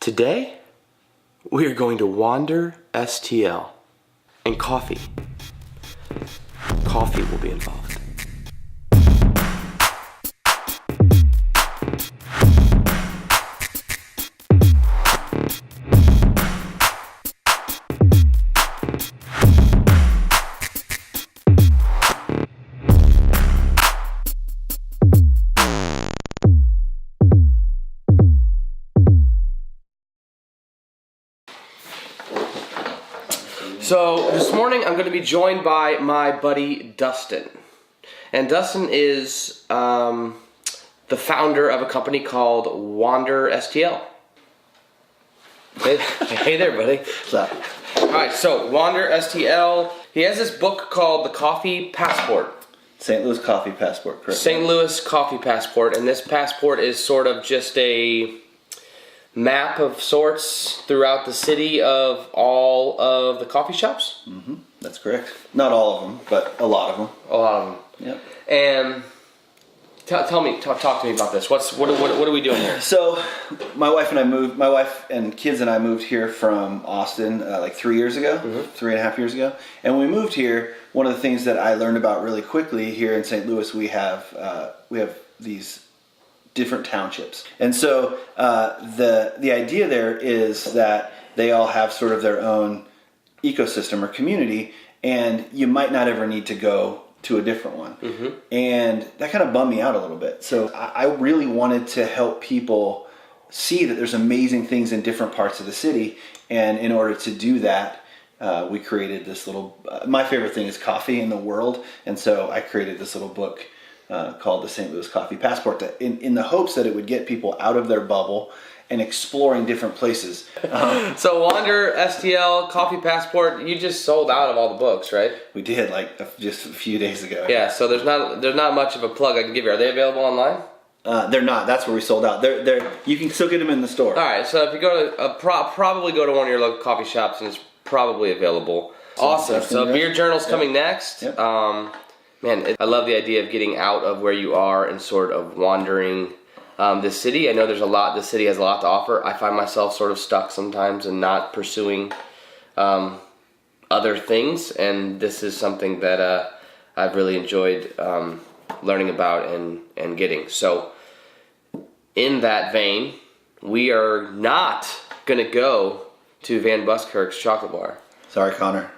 Today, we are going to wander STL, and coffee. Coffee will be involved. So this morning I'm going to be joined by my buddy Dustin, and Dustin is the founder of a company called Wander STL. Hey there, buddy. What's up? All right, so Wander STL. He has this book called The Coffee Passport. St. Louis Coffee Passport, correct? St. Louis Coffee Passport, and this passport is sort of just a map of sorts throughout the city of all of the coffee shops. Mm-hmm. That's correct. Not all of them, but a lot of them. A lot of them. Yep. And talk to me about this. What are we doing here? So, my wife and kids and I moved here from Austin like 3 years ago, 3.5 years ago. And when we moved here, one of the things that I learned about really quickly here in St. Louis, we have these different townships. And so the idea there is that they all have sort of their own ecosystem or community, and you might not ever need to go to a different one. Mm-hmm. And that kind of bummed me out a little bit. So I really wanted to help people see that there's amazing things in different parts of the city. And in order to do that, we created this little, my favorite thing is coffee in the world. And so I created this little book called the St. Louis Coffee Passport, in the hopes that it would get people out of their bubble and exploring different places. So Wander STL Coffee Passport, you just sold out of all the books, right? We did, like just a few days ago. Yeah. So there's not much of a plug I can give you. Are they available online? They're not. That's where we sold out. You can still get them in the store. All right. So if you go to probably go to one of your local coffee shops, and it's probably available. Awesome. So Beer Journal's coming next. Yep. Man, I love the idea of getting out of where you are and sort of wandering the city. I know there's a lot. The city has a lot to offer. I find myself sort of stuck sometimes and not pursuing other things. And this is something that I've really enjoyed learning about and getting. So in that vein, we are not going to go to Van Buskirk's chocolate bar. Sorry, Connor.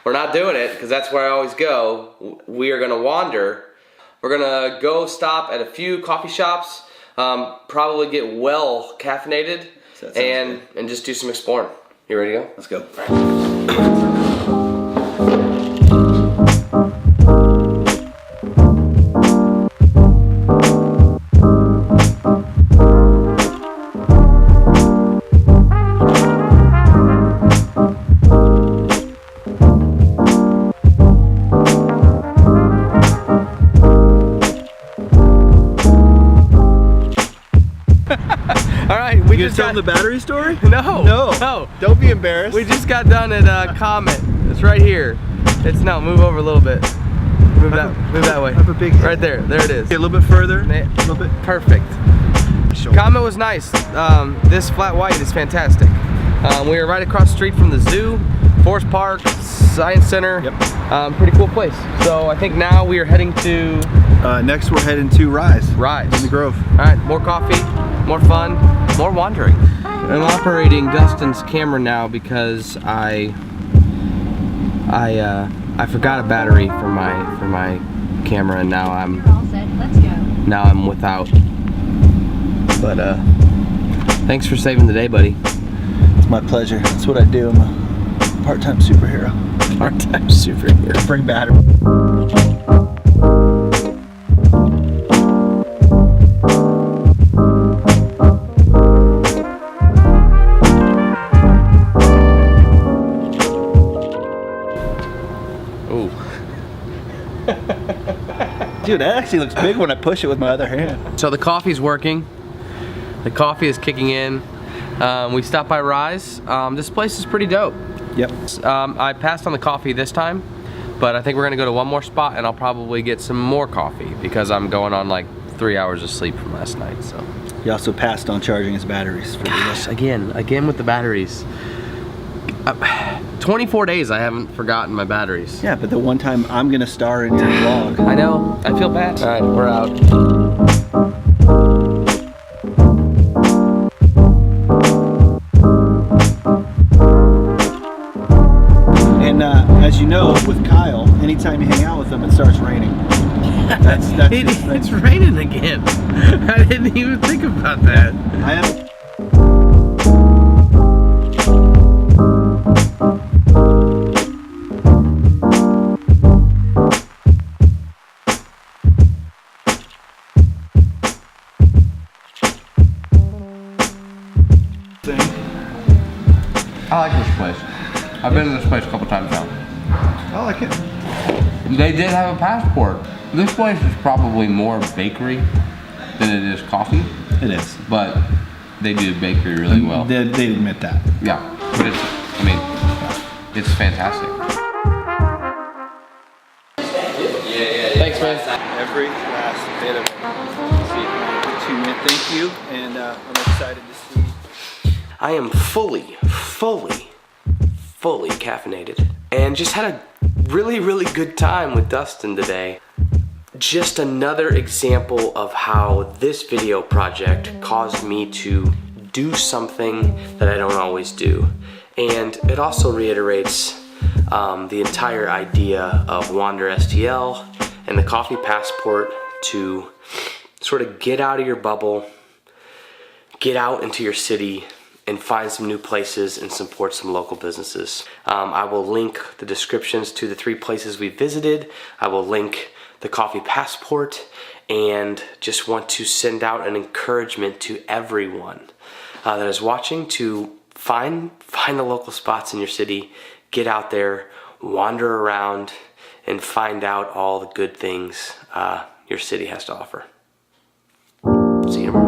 We're not doing it because that's where I always go. We are going to wander. We're going to go stop at a few coffee shops, probably get well caffeinated, and just do some exploring. You ready to go? Let's go. We just tell them the battery story? No. Don't be embarrassed. We just got done at Comet. It's right here. Move over a little bit. Move that way. Have a big right there. There it is. A little bit further. A little bit. Perfect. Comet was nice. This flat white is fantastic. We were right across the street from the zoo, Forest Park, Science Center. Yep. Pretty cool place. So I think now we are heading to. Next we're heading to Rise. In the Grove. All right. More coffee, more fun, more wandering. I'm operating Dustin's camera now because I forgot a battery for my camera, and now I'm without. But thanks for saving the day, buddy. It's my pleasure. That's what I do. I'm a part-time superhero. Part-time superhero. Bring battery. Dude, that actually looks big when I push it with my other hand. So the coffee's working. The coffee is kicking in. We stopped by Rise. This place is pretty dope. Yep. I passed on the coffee this time, but I think we're gonna go to one more spot and I'll probably get some more coffee because I'm going on like 3 hours of sleep from last night, so. He also passed on charging his batteries. Gosh, again with the batteries. 24 days I haven't forgotten my batteries. Yeah, but the one time I'm gonna star into the vlog. I know, I feel bad. All right, we're out. And as you know, with Kyle, anytime you hang out with him, it starts raining. It's raining again. I didn't even think about that. I have. I like this place. I've been to this place a couple times now. I like it. They did have a passport. This place is probably more bakery than it is coffee. It is. But they do bakery really well. They admit that. Yeah, but it's fantastic. Thanks, man. Every last bit of it. Thank you, and I'm excited to see. I am fully caffeinated and just had a really good time with Dustin today. Just another example of how this video project caused me to do something that I don't always do. And it also reiterates the entire idea of Wander STL and the Coffee Passport to sort of get out of your bubble, get out into your city, and find some new places and support some local businesses. I will link the descriptions to the 3 places we visited. I will link the Coffee Passport, and just want to send out an encouragement to everyone that is watching to find the local spots in your city, get out there, wander around, and find out all the good things your city has to offer. See you tomorrow.